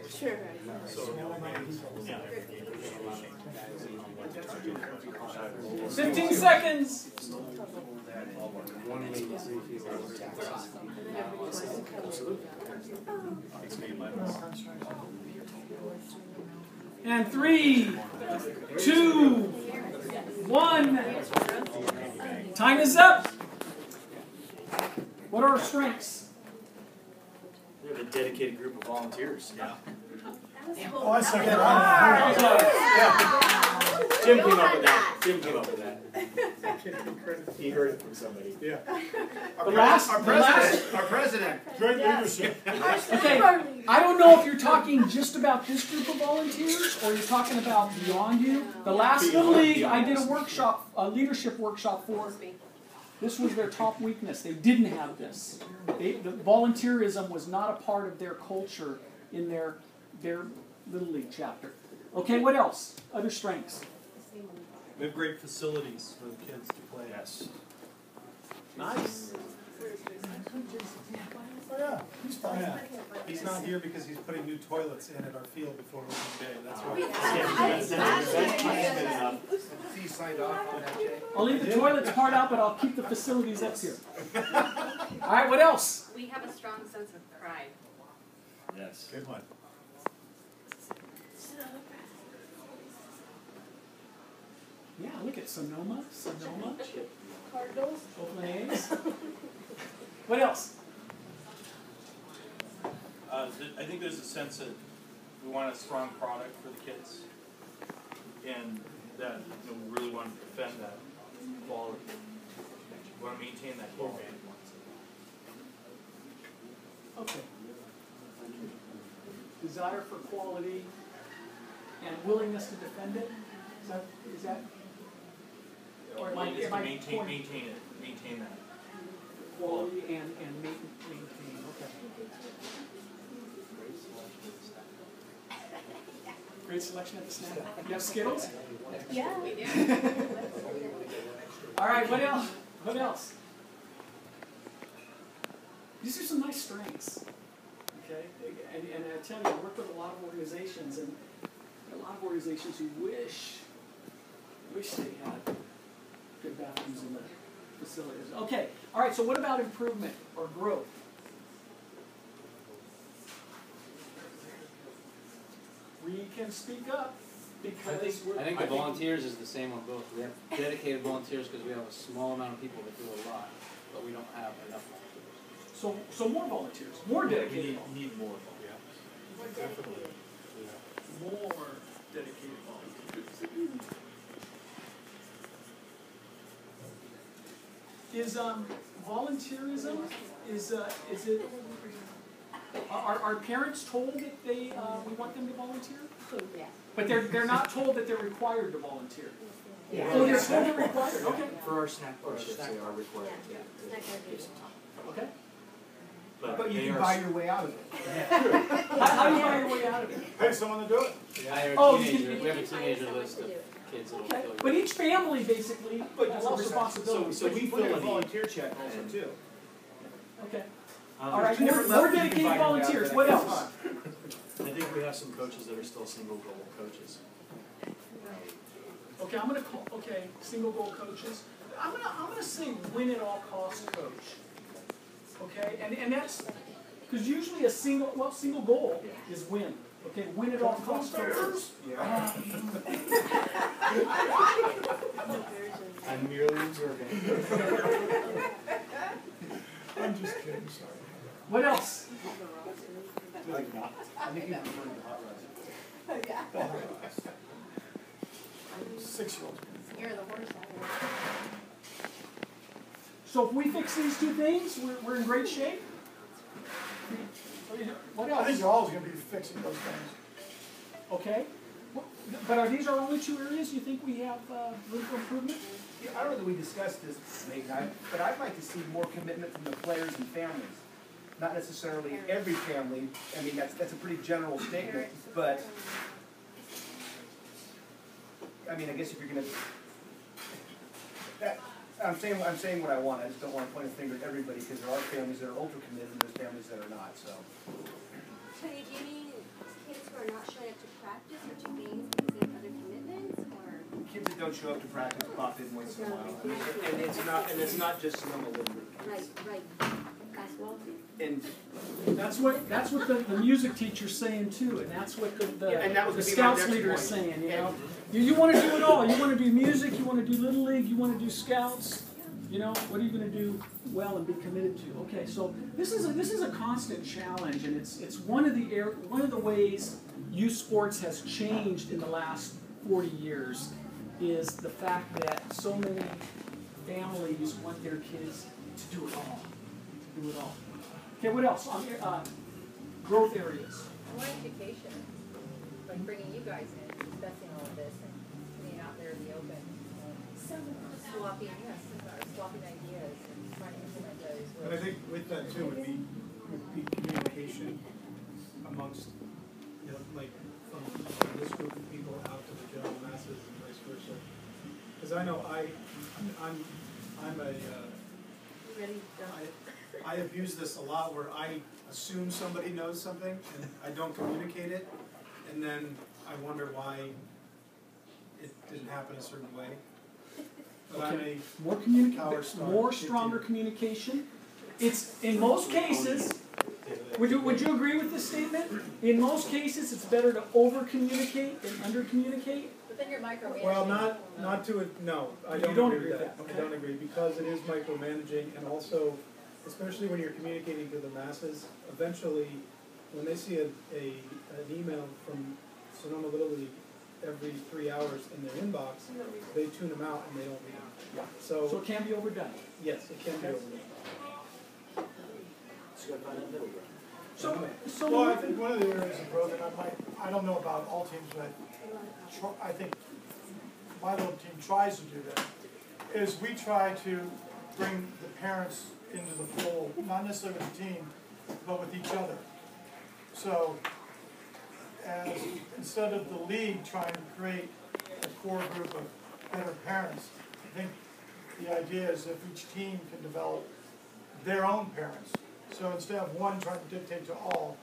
Sure. 15 seconds. And 3, 2, 1. Time is up. What are our strengths? We have a dedicated group of volunteers. Yeah. Oh, I second that. Jim came up with that. Jim came up with that. He heard it from somebody. Yeah. Our president. Great leadership. Okay, I don't know if you're talking just about this group of volunteers or you're talking about beyond you. The last Little League I did a workshop, a leadership workshop for. This was their top weakness. They didn't have this. The volunteerism was not a part of their culture in their Little League chapter. Okay, what else? Other strengths? We have great facilities for the kids to play. Yes. Nice. Oh, yeah. He's fine. Yeah. He's not here because he's putting new toilets in at our field before opening day. That's why. He signed off on that, Jay. I'll leave the toilets part out, but I'll keep the facilities up here. All right, what else? We have a strong sense of pride. Yes. Good one. Yeah, look at Sonoma. Cardinals. Oakland A's. What else? I think there's a sense that we want a strong product for the kids, and that we really want to defend that quality. We want to maintain that quality. Okay. Desire for quality and willingness to defend it. Is that? Or am I Maintain pointing- maintain that. Quality and maintain. Okay. Great selection at the snack. You have Skittles? Yeah, we do. All right. What else? What else? These are some nice strengths. Okay. And I tell you, I work with a lot of organizations, and a lot of organizations who wish they had good bathrooms in the facilities. Okay. All right. So what about improvement or growth? We can speak up because I think the volunteers is the same on both. We have dedicated volunteers because we have a small amount of people that do a lot, but we don't have enough volunteers. So more volunteers, more dedicated. We need more. Yeah. Definitely. More dedicated volunteers. Is volunteerism is it? Are parents told that we want them to volunteer? Yeah. But they're not told that they're required to volunteer. Yeah. Oh, they're told they're required. Okay. For our snack bar shifts, they are required. Okay. But you can buy your way out of it. How do you buy your way out of it? Pay someone to do it. Hire Oh, a you teenager. can- We have a teenager list of kids that'll Okay. kill you. But each family basically has a responsibility. So we Put fill in a a need. volunteer check also too. Okay. Um, All right. different More levels you can dedicated buy your way out of volunteers. it. What else? I think we have some coaches that are still single goal coaches. Okay, I'm gonna call. Okay, single goal coaches. I'm gonna say win at all costs coach. Okay, and that's because usually a single goal is win. Okay, win at all costs coach. Yeah. I'm merely observing. I'm just kidding, sorry. What else? Like not. I think you prefer the hot rods. 6-year-olds. You're the horse. So if we fix these two things, we're in great shape. What I else? think you're always going to be fixing those things. Okay. But are these our only two areas you think we have room for improvement? Yeah, I don't know that we discussed this, Nate, but I'd like to see more commitment from the players and families. Not necessarily every family. I mean, that's a pretty general statement, but I mean, I guess if you're gonna, I'm saying what I want, I just don't wanna point a finger at everybody, because there are families that are ultra committed and there's families that are not, so. Tony, do you mean kids who are not showing up to practice or to games because they have other commitments, or? Kids that don't show up to practice pop in once in a while. I mean, and it's not just Sonoma Little League. Right, basketball. And That's what the music teacher's saying too, and that's what Yeah, and that was the gonna be my Scouts next leader is point. saying, you know. You want to do it all. You want to do music, you want to do Little League, you want to do Scouts. You know, what are you going to do well and be committed to? Okay, so this is a constant challenge, and it's one of the ways youth sports has changed in the last 40 years is the fact that so many families want their kids to do it all. Okay, what else? Growth areas. More education, like bringing you guys in, discussing all of this and being out there in the open. Swapping ideas and trying to implement those. And I think with that too would be communication amongst, you know, like from this group of people out to the general masses and vice versa. Because I know I'm a Ready, done. I abuse this a lot where I assume somebody knows something and I don't communicate it, and then I wonder why it didn't happen a certain way. But Okay. I'm More stronger communication. It's in most cases. Would you agree with this statement? In most cases, it's better to over communicate than under communicate. But then you're micromanaging. Well, not to it. No, I You don't, don't agree with agree that. with I that, don't agree because it is micromanaging, and also, especially when you're communicating to the masses. Eventually, when they see an email from Sonoma Little League every 3 hours in their inbox, they tune them out and they don't read them. Yeah. So So it can be overdone. yes, it can be Okay. overdone. So Well, I think one of the areas of growth, and I don't know about all teams, but I think my little team tries to do that, is we try to bring the parents into the fold, not necessarily with the team, but with each other. So, instead of the league trying to create a core group of better parents, I think the idea is if each team can develop their own parents. So instead of one trying to dictate to all,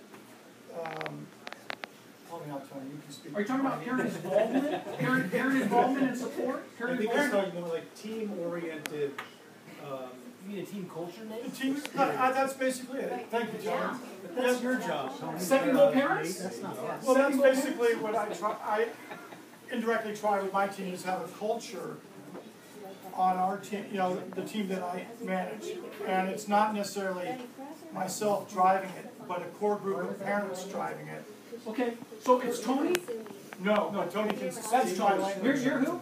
help me out, Tony, you can speak. are you talking about parent involvement? Parent involvement and support? I Parent think it's involvement? talking more like team-oriented. You mean a team culture, Nate? The team, that's basically it. Thank you, Tony. That's your job. Second goal parents? Well, that's basically what I indirectly try with my team is have a culture on our team, you know, the team that I manage. And it's not necessarily myself driving it, but a core group of parents driving it. Okay, so it's Tony? No, Tony can That's speak my Tony. language. You're who?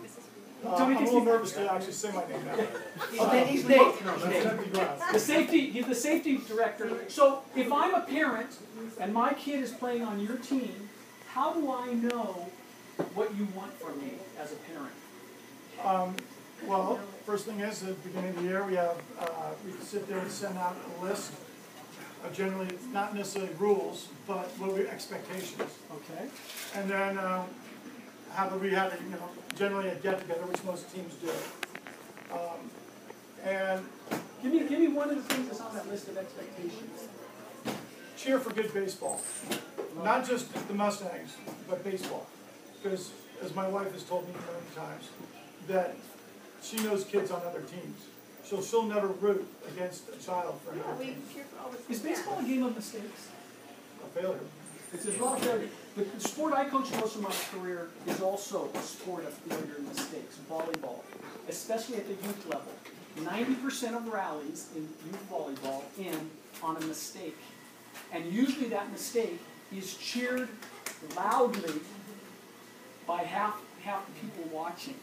I'm Tony a can little speak. nervous to actually say my name now. Okay, he's Nate. That's empty ground. The safety director. So if I'm a parent and my kid is playing on your team, how do I know what you want from me as a parent? Well, first thing is, at the beginning of the year, we sit there and send out a list of generally, not necessarily rules, but what are expectations. Okay. And then we have generally a get-together, which most teams do. And Give me one of the things that's on that list of expectations. cheer for good baseball. Not just the Mustangs, but baseball. Because, as my wife has told me many times, that she knows kids on other teams. So she'll never root against a child for another team. Is baseball a game of mistakes? A failure. It's a lot of failure. The sport I coached most of my career is also a sport of failure and mistakes, volleyball, especially at the youth level. 90% of rallies in youth volleyball end on a mistake. And usually that mistake is cheered loudly by half the people watching.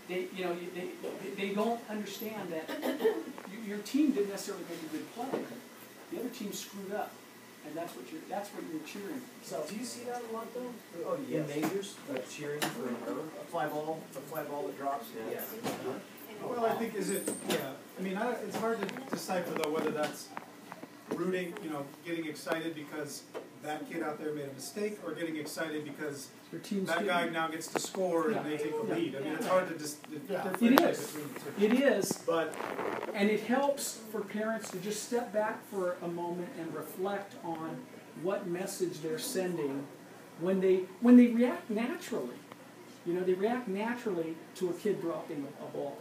They don't understand that your team didn't necessarily make a good play. The other team screwed up, and that's what you're cheering. So Do you see that a lot though? In majors, like cheering for a fly ball that drops? Yeah. Well, I think I mean, it's hard to decipher though whether that's rooting, getting excited because that kid out there made a mistake or getting excited because Your team's that getting- guy now gets to score and they take the lead. I mean, it's hard to just differentiate It is. between the two. It is, But and it helps for parents to just step back for a moment and reflect on what message they're sending when they react naturally. You know, they react naturally to a kid dropping a ball.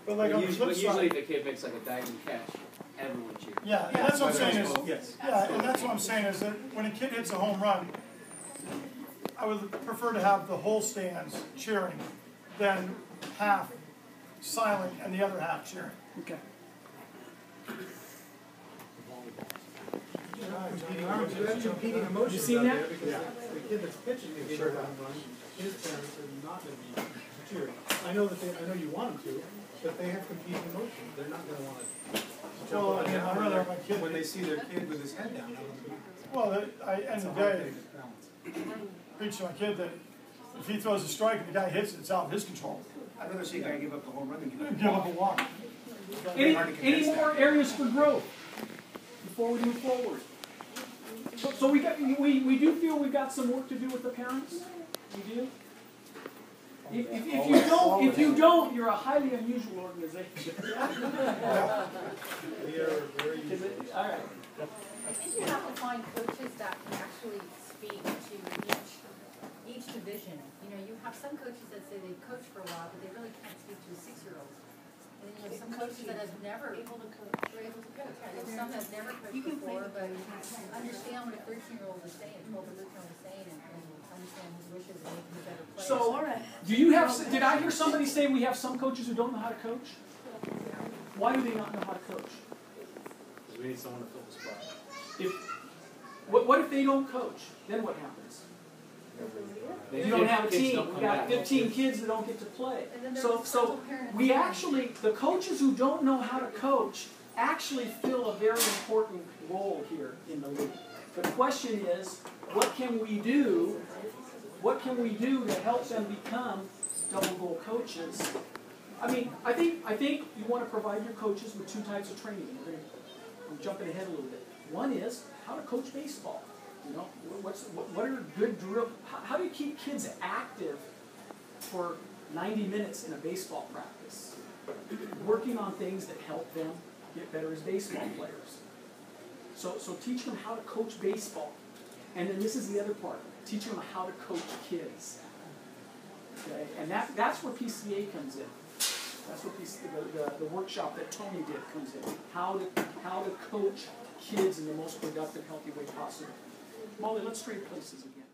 But like on the flip But usually if side, a kid makes like a diving catch, everyone cheers. yeah, and that's what I'm saying is, yes. yeah, and that's what I'm saying is that when a kid hits a home run, I would prefer to have the whole stands cheering than half silent and the other half cheering. Okay. You have competing emotions You seen out that? there because the kid that's pitching the game home run, his parents are not going to be cheering. I know you want them to, but they have competing emotions. They're not going to want to jump Well, up I mean, and I'd down rather have my kid. when they see their kid with his head down. Well, end It's a of the hard day, thing to balance. preach to my kid that if he throws a strike and the guy hits it, it's out of his control. I'd rather see a guy give up the home run than give up the Give up a ball. walk. Any more areas for growth before we move forward? So we do feel we've got some work to do with the parents. We do. If you don't, you're a highly unusual organization. We are very All right. I think you have to find coaches that can actually speak to each division. You know, you have some coaches that say they coach for a while, but they really can't speak to 6-year-olds. And then you have some coaches that have never able to coach. They're able to coach. And there's some that have never coached before, but understand what a 13-year-old is saying, 12 or 13-year-old is saying, and understand his wishes and make him a better player. So, do you have? Did I hear somebody say we have some coaches who don't know how to coach? Why do they not know how to coach? Because we need someone to fill the spot. What if they don't coach? Then what happens? You don't have a team. You got 15 kids that don't get to play. So we actually, the coaches who don't know how to coach actually fill a very important role here in the league. The question is, what can we do? What can we do to help them become double goal coaches? I mean, I think you want to provide your coaches with 2 types of training. I'm jumping ahead a little bit. One is how to coach baseball. You know, what are good drill? How do you keep kids active for 90 minutes in a baseball practice? Working on things that help them get better as baseball players. So teach them how to coach baseball. And then this is the other part. Teach them how to coach kids. Okay? And that's where PCA comes in. That's what the workshop that Tony did comes in. How to coach kids in the most productive, healthy way possible. Molly, let's trade places again.